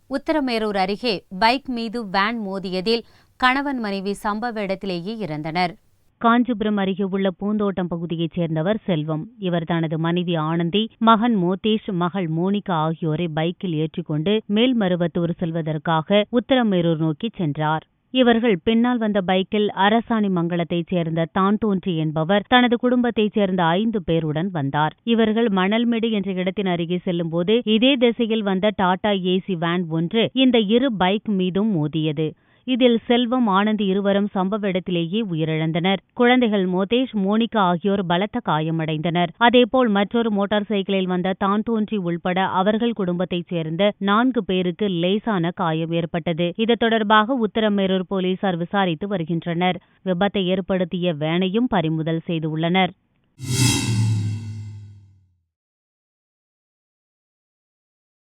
உத்தரமேரூர் அருகே பைக் மீது வேன் மோதியதில் கணவன் மனைவி சம்பவ இடத்திலேயே இறந்தனர். காஞ்சிபுரம் அருகே உள்ள பூந்தோட்டம் பகுதியைச் சேர்ந்தவர் செல்வம். இவர் தனது மனைவி ஆனந்தி, மகன் மோதேஷ், மகள் மோனிகா ஆகியோரை பைக்கில் ஏற்றிக்கொண்டு மேல்மருவத்தூர் செல்வதற்காக உத்தரமேரூர் நோக்கி சென்றார். இவர்கள் பின்னால் வந்த பைக்கில் அரசாணிமங்கலத்தைச் சேர்ந்த தான்தோன்றி என்பவர் தனது குடும்பத்தைச் சேர்ந்த 5 பேருடன் வந்தார். இவர்கள் மணல்மேடு என்ற இடத்தின் அருகே செல்லும்போது இதே திசையில் வந்த டாடா ஏசி வேன் ஒன்று இந்த இரு பைக் மீதும் மோதியது. இதில் செல்வம், ஆனந்தி இருவரும் சம்பவ இடத்திலேயே உயிரிழந்தனர். குழந்தைகள் மோதேஷ், மோனிகா ஆகியோர் பலத்த காயமடைந்தனர். அதேபோல் மற்றொரு மோட்டார் சைக்கிளில் வந்த தான்தோன்றி உள்பட அவர்கள் குடும்பத்தைச் சேர்ந்த 4 பேருக்கு லேசான காயம் ஏற்பட்டது. இது தொடர்பாக உத்தரமேரூர் போலீசார் விசாரித்து வருகின்றனர். விபத்தை ஏற்படுத்திய வேனையும் பறிமுதல் செய்துள்ளனர்.